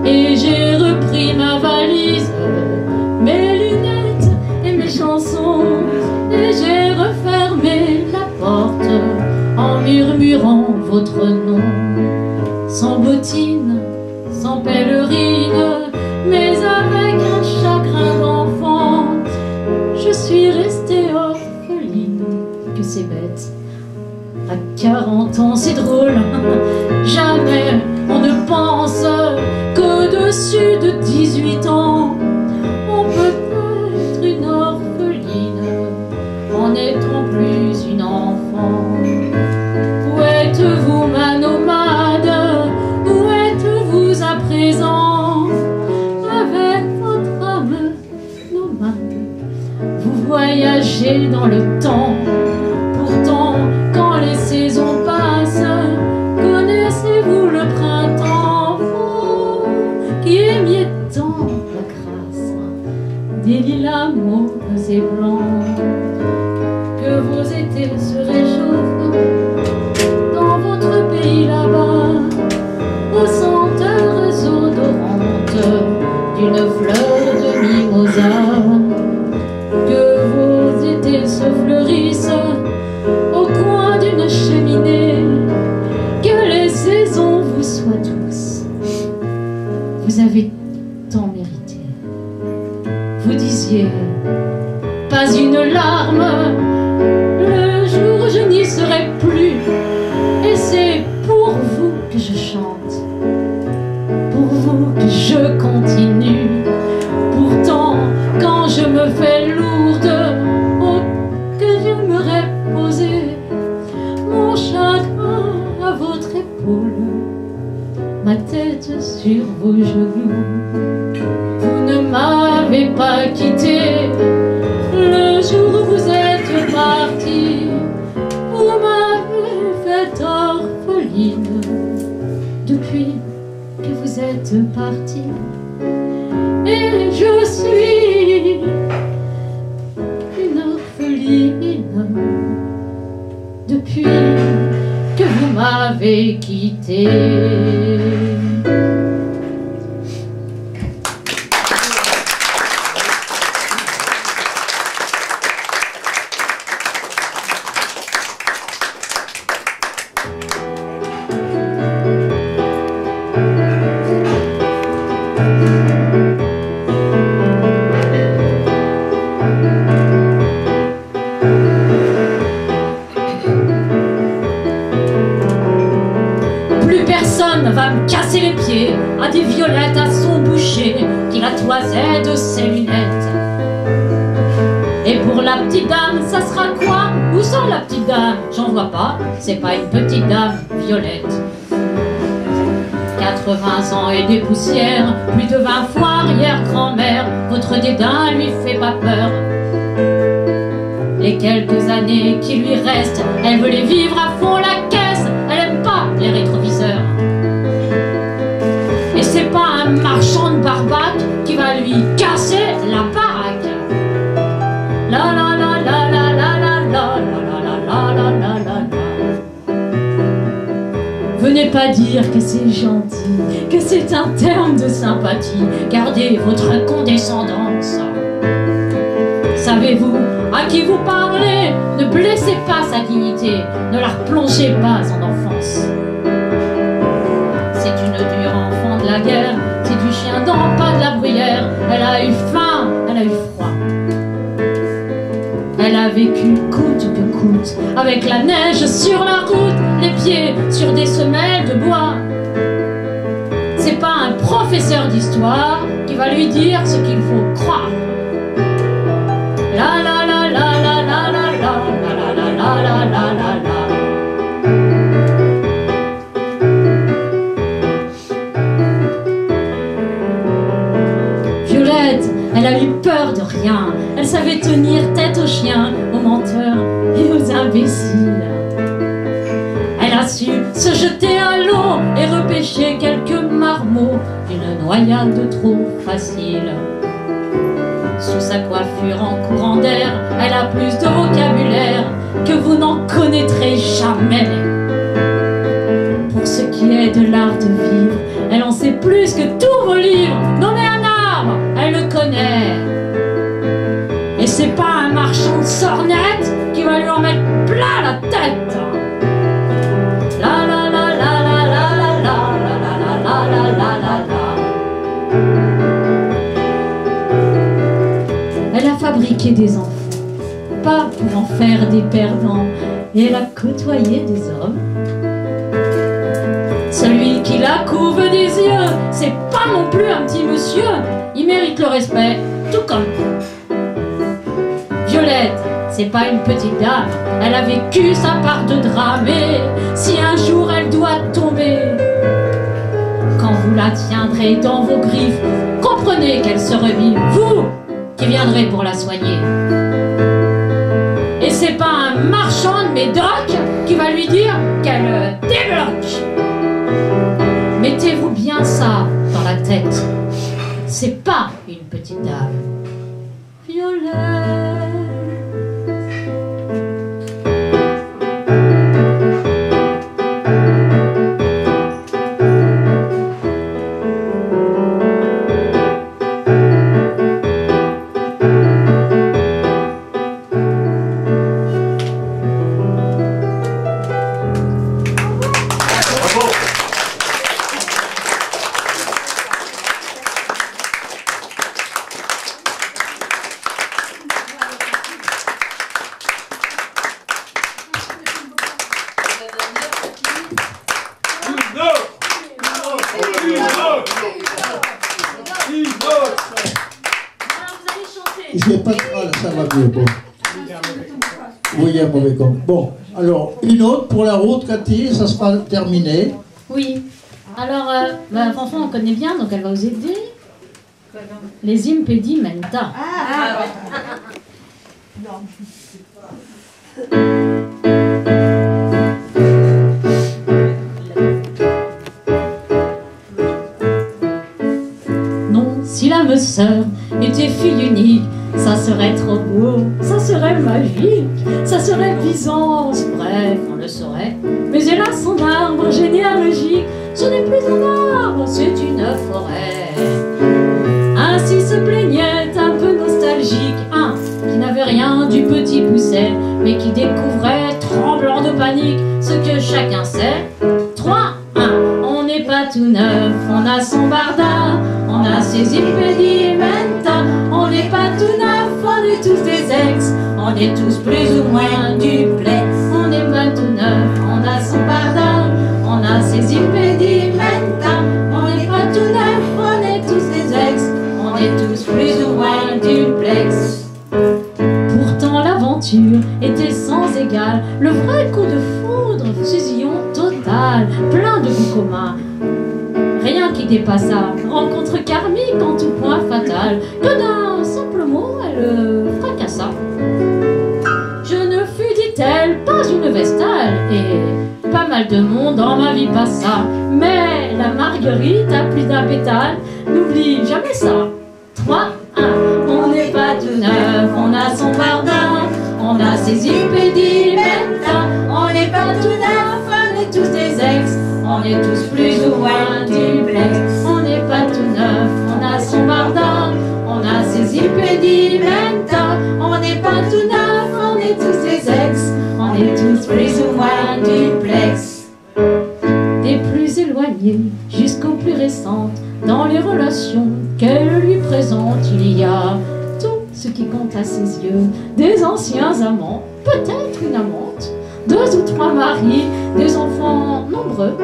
Et j'ai repris ma valise, mes lunettes et mes chansons, et j'ai refermé la porte en murmurant votre nom. Sans bottines, sans pèlerine, mais avec un chagrin d'enfant, je suis restée orpheline. Que c'est bête, à 40 ans c'est drôle, jamais on ne pense qu'au-dessus de 18 ans, on peut être une orpheline en n'étant plus une enfant. Où êtes-vous ma nomade? Où êtes-vous à présent? Avec votre âme nomade, vous voyagez dans le temps. Pourtant, quand les saisons passent, connaissez-vous le printemps, vous qui aimiez tant la grâce des lilas mauves et blancs, que vos étés se réchauffent dans votre pays là-bas, aux senteurs odorantes d'une fleur de mimosa, que vos étés se fleurissent au coin d'une cheminée, que les saisons vous soient douces. Vous avez tant mérité. Vous disiez pas une larme, le jour où je n'y serai plus, et c'est pour vous que je chante, pour vous que je continue. Pourtant, quand je me fais lourde, oh, que j'aimerais poser mon chagrin à votre épaule, ma tête sur vos genoux. Vous ne m'avez pas quitté le jour où vous êtes parti. Vous m'avez fait orpheline depuis que vous êtes parti. Et je suis une orpheline depuis que m'avez quitté. Va me casser les pieds à des violettes à son boucher qui la toisait de ses lunettes. Et pour la petite dame, ça sera quoi? Où sont la petite dame? J'en vois pas, c'est pas une petite dame, Violette. 80 ans et des poussières, plus de 20 fois arrière-grand-mère, votre dédain lui fait pas peur. Les quelques années qui lui restent, elle veut les vivre à fond la caisse, elle aime pas les rétroviseurs. Et c'est pas un marchand de barbac qui va lui casser la baraque. La la la la la la la la la la la la la. Venez pas dire que c'est gentil, que c'est un terme de sympathie. Gardez votre condescendance. Savez-vous à qui vous parlez? Ne blessez pas sa dignité, ne la replongez pas en enfance. C'est une dure enfant de la guerre, c'est du chien dans pas de la bruyère. Elle a eu faim, elle a eu froid. Elle a vécu coûte que coûte, avec la neige sur la route, les pieds sur des semelles de bois. C'est pas un professeur d'histoire qui va lui dire ce qu'il faut croire. La la la la la la la la la la la la la la. Violette, elle a eu peur de rien. Elle savait tenir tête aux chiens, aux menteurs et aux imbéciles. Elle a su se jeter à l'eau et repêcher quelques marmots d'une noyade de trop facile. Sous sa coiffure en courant d'air, elle a plus de vocabulaire que vous n'en connaîtrez jamais. Pour ce qui est de l'art de vivre, elle en sait plus que tous vos livres. Nommez un arbre, elle le connaît. Et c'est pas un marchand de sornettes qui va lui en mettre plein la tête. La la la la la la la la la la la la la. Elle a fabriqué des enfants, pas pour en faire des perdants, et elle a côtoyé des hommes. Celui qui la couve des yeux, c'est pas non plus un petit monsieur, il mérite le respect, tout comme vous. Violette, c'est pas une petite dame, elle a vécu sa part de drame, et si un jour elle doit tomber, quand vous la tiendrez dans vos griffes, comprenez qu'elle se revive, vous qui viendrez pour la soigner. Et c'est pas un marchand de médocs qui va lui dire qu'elle débloque. Mettez-vous bien ça dans la tête. C'est pas une petite dame. Violette. J'ai pas de mal, ça va mieux. Bon. Oui, il y a un mauvais compte. Bon, alors, une autre pour la route, Cathy, ça sera terminé. Oui. Alors, Fanfan, on connaît bien, donc elle va vous aider. Les impedimenta. Non, si l'âme sœur était fille unique, ça serait trop beau, ça serait serait magique, ça serait Byzance, bref, on le saurait. Mais hélas, son arbre généalogique, ce n'est plus un arbre, c'est une forêt. Ainsi se plaignait un peu nostalgique un qui n'avait rien du petit Pousset, mais qui découvrait, tremblant de panique, ce que chacun sait. 3, 1, on n'est pas tout neuf, on a son barda, on a ses impedimenta, on n'est pas tout neuf, on est tous des ex, on est tous plus ou moins duplex. On n'est pas tout neuf, on a son barda, on a ses impedimenta, on n'est pas tout neuf, on est tous des ex, on est tous plus ou moins duplex. Pourtant l'aventure était sans égal, le vrai coup de foudre, fusion totale, plein de goûts communs. Rien qui dépassa, rencontre karmique en tout point fatale, que d'un simple mot elle fracassa. Je ne fus, dit-elle, pas une vestale, et pas mal de monde dans ma vie passa. Mais la marguerite a plus d'un pétale, n'oublie jamais ça. 3, 1, on n'est pas tout neuf, on a son barda, on a ses impedimenta, on n'est pas tout neuf, on est tous des ex, on est tous plus ou moins duplex. On n'est pas tout neuf, on a son barda, on a ses impedimenta, on n'est pas tout neuf, on est tous des ex, on est tous plus ou moins duplex. Des plus éloignés jusqu'aux plus récentes, dans les relations qu'elle lui présente, il y a tout ce qui compte à ses yeux, des anciens amants, peut-être une amante, 2 ou 3 maris, des enfants nombreux.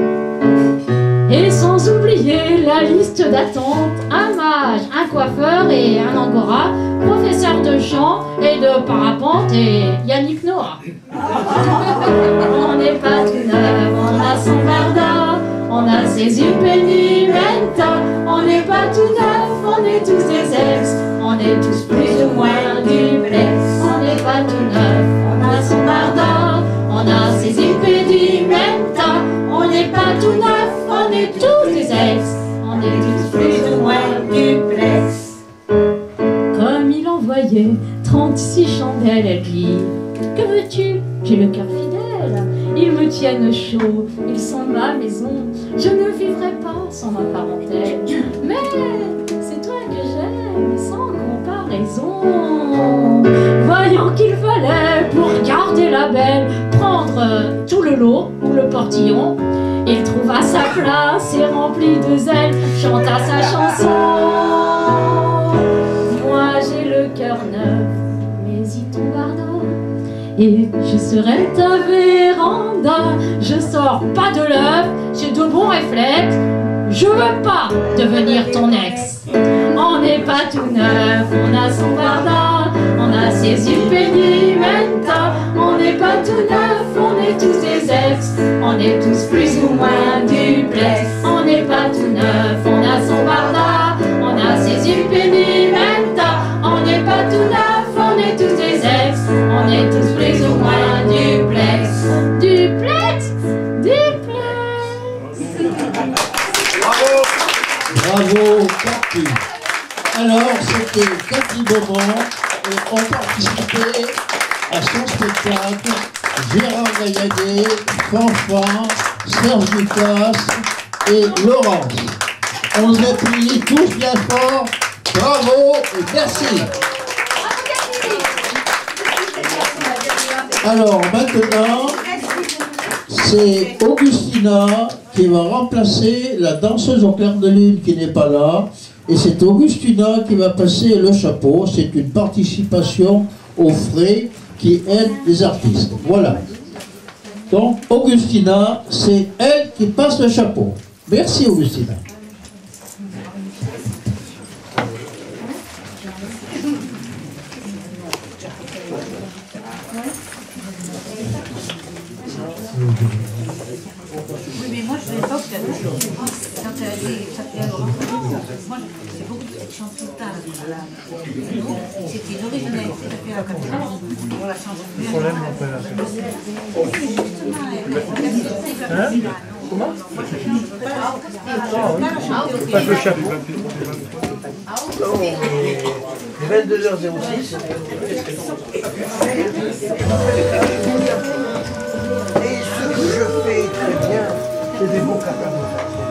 Et sans oublier la liste d'attente, un mage, un coiffeur et un angora, professeur de chant et de parapente et Yannick Noah. On n'est pas tout neuf, on a son barda, on a ses impedimenta, on n'est pas tout neuf, on est tous des ex, on est tous plus ou moins duplex. On n'est pas tout neuf, on a son barda, on a ses impedimenta, on n'est pas tout neuf, on est tous des ex, on est tous plus ou moins duplex. Comme il envoyait 36 chandelles, elle dit: que veux-tu? J'ai le cœur fidèle, ils me tiennent chaud, ils sont ma maison, je ne vivrai pas sans ma parentèle. Mais c'est toi que j'aime, sans comparaison. Voyant qu'il fallait, pour garder la belle, prendre tout le lot ou le portillon, il trouva sa place et rempli de zèle, chanta sa chanson. Moi j'ai le cœur neuf, mais y tombe ardent, et je serai ta véranda. Je sors pas de l'œuf, j'ai de bons réflexes, je veux pas devenir ton ex. On n'est pas tout neuf, on a son barda, on a ses impedimenta, on n'est pas tout neuf, on est tous des ex, on est tous plus ou moins duplex. On n'est pas tout neuf, on a son barda, on a ses impedimenta, on n'est pas tout neuf, on est tous des ex, on est tous plus ou moins duplex. Duplex, duplex. Bravo, Cathy. Alors, c'était Cathy Beaumont et ont participé à son spectacle Gérard Gailladet, Fanfan, Serge Ducasse et Laurence. On les appuie tous bien fort. Bravo et merci. Alors maintenant, c'est Augustina qui va remplacer la danseuse au clair de lune qui n'est pas là. Et c'est Augustina qui va passer le chapeau. C'est une participation aux frais qui aide les artistes. Voilà. Donc Augustina, c'est elle qui passe le chapeau. Merci Augustina. Oui, mais moi, je ne savais pas que quand elle est moi, c'est beaucoup de chansons tard. C'était une originalité de faire la capitale. On la change bien. Comment? Pas le chapeau. Il est 22h06. Et ce que je fais très bien, c'est des bons cacahuètes.